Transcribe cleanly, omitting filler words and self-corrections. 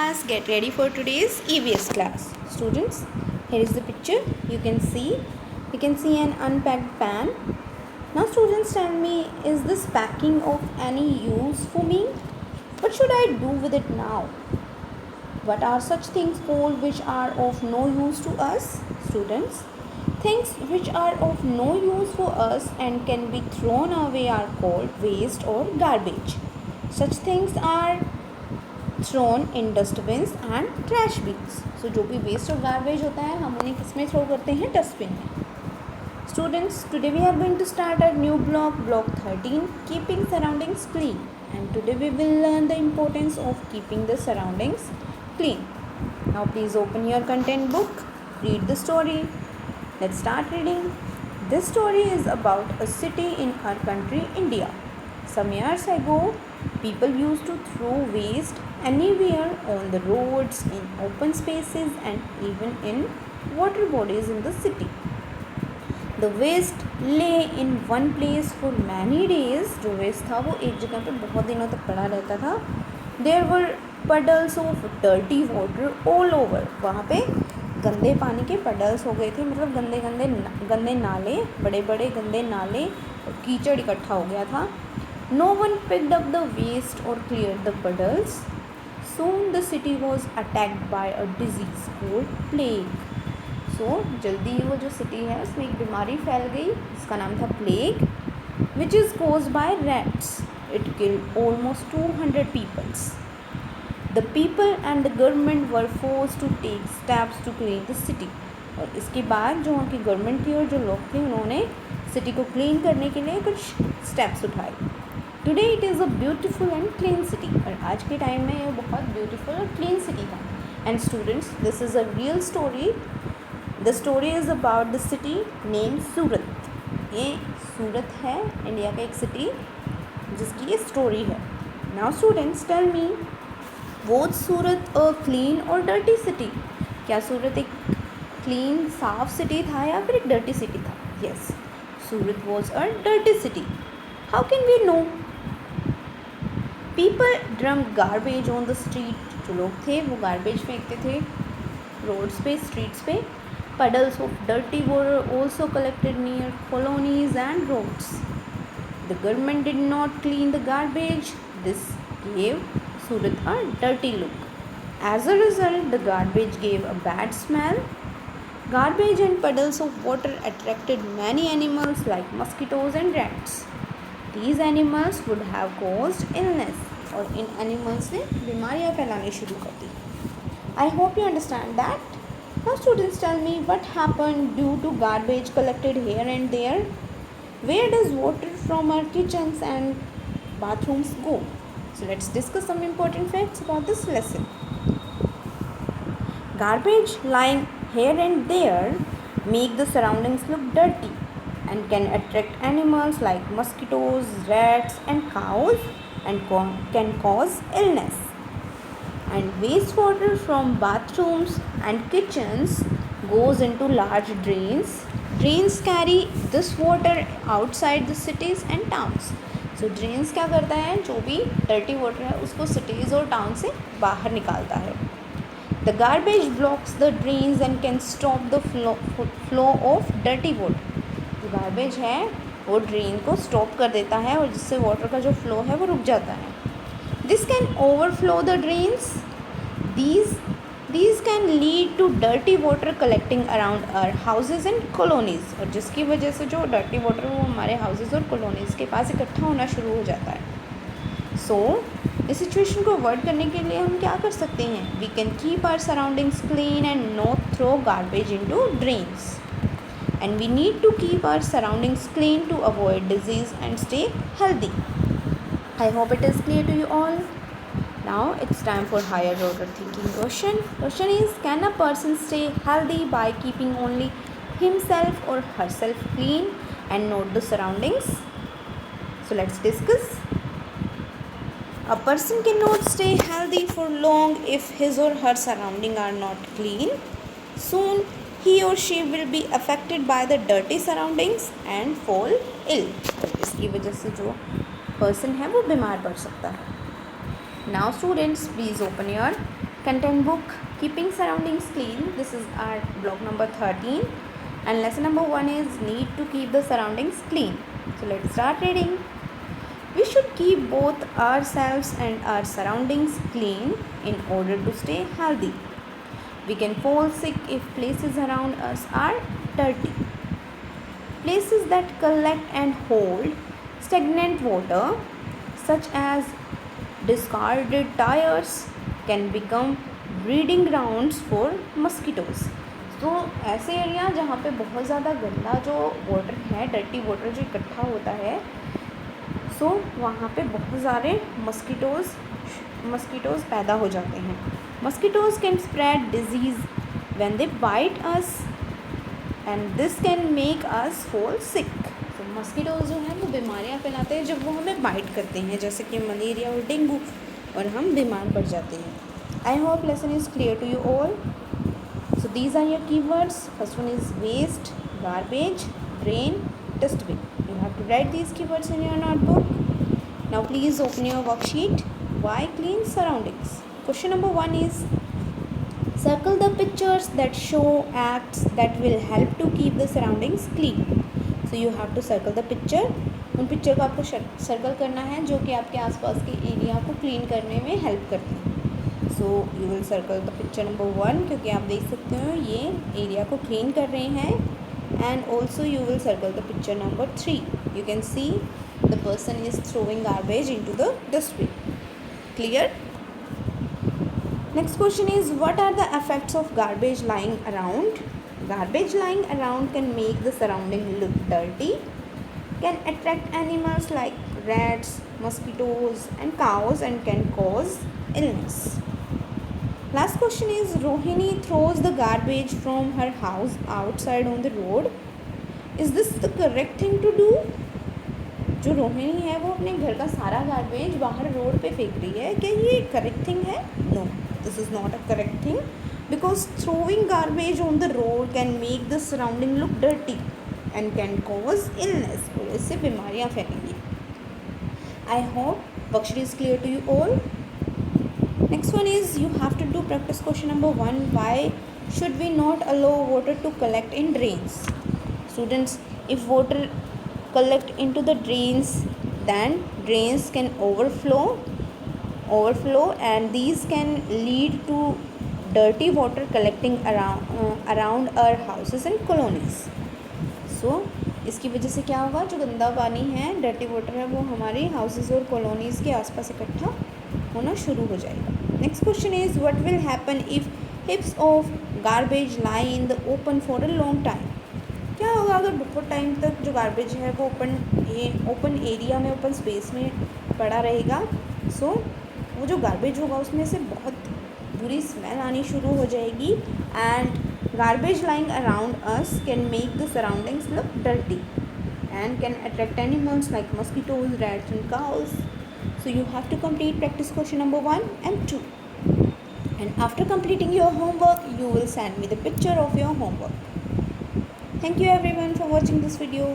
class, get ready for today's EVS class. Students, here is the picture. You can see an unpacked pan. Now students, tell me, is this packing of any use for me? What should I do with it now? What are such things called which are of no use to us? Students, things which are of no use for us and can be thrown away are called waste or garbage. Such things are thrown in dustbins and trash bins. So जो भी waste और garbage होता है हम उन्हें किस में throw करते हैं? डस्टबिन में. Students, today we are going to start our new block 13, keeping surroundings clean. And today we will learn the importance of keeping the surroundings clean. Now please open your content book, read the story. Let's start reading. This story is about a city in our country, India. Some years ago, people used to throw waste anywhere on the roads, in open spaces, and even in water bodies in the city. The waste lay in one place for many days. जो waste था वो एक जगह पे बहुत दिनों तक पड़ा रहता था. There were puddles of dirty water all over. वहाँ पे गंदे पानी के puddles हो गए थे, मतलब गंदे नाले, बड़े बड़े गंदे नाले और कीचड़ इकट्ठा हो गया था. No one picked up the waste or cleared the puddles. Soon the city was attacked by a disease called plague. So जल्दी ही वो जो city है उसमें एक बीमारी फैल गई जिसका नाम था plague, which is caused by rats. It killed almost 200 people. The people and the government were forced to take steps to clean the city. और इसके बाद जो वहाँ की गवर्नमेंट थी और जो लोग थे उन्होंने सिटी को क्लीन करने के लिए कुछ स्टेप्स उठाए. Today it is a beautiful and clean city. और आज के टाइम में ये बहुत ब्यूटीफुल और क्लीन सिटी है. And students, this is a real story. The story is about the city name Surat. ये सूरत है, इंडिया का एक सिटी जिसकी ये स्टोरी है. Now students, tell me, was Surat a clean और डर्टी सिटी? क्या सूरत एक क्लीन साफ सिटी था या फिर एक डर्टी सिटी था? Yes, Surat was a dirty city. How can we know? People dump garbage on the street. जो लोग थे वो गार्बेज फेंकते थे रोड्स पे, स्ट्रीट्स पे. puddles of dirty water also collected near colonies and roads. The government did not clean the garbage. This gave Surat a dirty look. As a result, the garbage gave a bad smell. Garbage and puddles of water attracted many animals like mosquitoes and rats. These animals would have caused illness. और इन animals ने बीमारियाँ फैलानी शुरू कर दी. I hope you understand that. Now students, tell me, what happened due to garbage collected here and there? Where does water from our kitchens and bathrooms go? So let's discuss some important facts about this lesson. Garbage lying here and there make the surroundings look dirty and can attract animals like mosquitoes, rats and cows and can cause illness. And wastewater from bathrooms and kitchens goes into large drains. Drains carry this water outside the cities and towns. So drains क्या करता है? जो भी dirty water है उसको cities और town से बाहर निकालता है. The garbage blocks the drains and can stop the flow of dirty water. जो garbage है वो ड्रेन को स्टॉप कर देता है और जिससे वाटर का जो फ्लो है वो रुक जाता है. This can overflow the drains. These can lead to dirty water collecting around our houses and colonies. और जिसकी वजह से जो dirty water वो हमारे houses और colonies के पास इकट्ठा होना शुरू हो जाता है. So इस सिचुएशन को अवॉइड करने के लिए हम क्या कर सकते हैं? We can keep our surroundings clean and not throw garbage into drains. And we need to keep our surroundings clean to avoid disease and stay healthy. I hope it is clear to you all. Now it's time for higher order thinking question. Question is, can a person stay healthy by keeping only himself or herself clean and not the surroundings? So let's discuss. A person cannot stay healthy for long if his or her surroundings are not clean. Soon he or she will be affected by the dirty surroundings and fall ill. इसकी वजह से जो person है वो बीमार पड़ सकता है. Now students, please open your Content book, Keeping Surroundings Clean. This is our block number 13. And lesson number 1 is Need to Keep the Surroundings Clean. So let's start reading. We should keep both ourselves and our surroundings clean in order to stay healthy. We can fall sick if places around us are dirty. Places that collect and hold stagnant water, such as discarded tires, can become breeding grounds for mosquitoes. तो ऐसे area जहाँ पे बहुत ज़्यादा गंदा जो water है, dirty water जो इकट्ठा होता है, सो वहाँ पे बहुत सारे मस्कीटोज़ पैदा हो जाते हैं. Mosquitoes can spread disease when they bite us and this can make us fall sick. तो मस्कीटोज़ जो है वो बीमारियाँ फैलाते हैं जब वो हमें बाइट करते हैं, जैसे कि मलेरिया और डेंगू, और हम बीमार पड़ जाते हैं. I hope lesson is clear to you all. So these are your keywords. First one is waste, garbage, drain, dustbin. You have to write these keywords in your notebook. Now please open your worksheet. Why clean surroundings? Question number 1 is circle the pictures that show acts that will help to keep the surroundings clean. So you have to circle the picture. उन picture को आपको circle करना है जो कि आपके आसपास के एरिया को क्लीन करने में हेल्प करते हैं. So you will circle the picture number 1 क्योंकि आप देख सकते हो ये एरिया को क्लीन कर रहे हैं. And also you will circle the picture number 3. You can see the person is throwing garbage into the dustbin. Clear? Next question is what are the effects of garbage lying around? Garbage lying around can make the surrounding look dirty, can attract animals like rats, mosquitoes and cows, and can cause illness. Last question is Rohini throws the garbage from her house outside on the road. Is this the correct thing to do? जो रोहिणी है वो अपने घर का सारा garbage बाहर road पे फेंक रही है. क्या ये करेक्ट थिंग है? No, this is not a correct thing because throwing garbage on the road can make the surrounding look dirty and can cause illness. और इससे बीमारियाँ फैलेंगी. I hope worksheet is clear to you all. Next one is you have to do practice question number 1. Why should we not allow water to collect in drains? Students, if water collect into the drains, then drains can overflow and these can lead to dirty water collecting around our houses and colonies. So इसकी वजह से क्या होगा, जो गंदा पानी है, dirty water है, वो हमारे हाउसेस और कॉलोनीज़ के आसपास इकट्ठा होना शुरू हो जाएगा. Next question is what will happen if हिप्स of garbage lie in the open for a long time. क्या होगा अगर बहुत टाइम तक जो गार्बेज है वो ओपन एरिया में, ओपन स्पेस में पड़ा रहेगा. सो वो जो गार्बेज होगा उसमें से बहुत बुरी स्मेल आनी शुरू हो जाएगी. And garbage lying around us can make the surroundings look dirty and can attract animals like mosquitoes, rats and cows. So you have to complete practice question number 1 and 2. And after completing your homework, you will send me the picture of your homework. Thank you everyone for watching this video.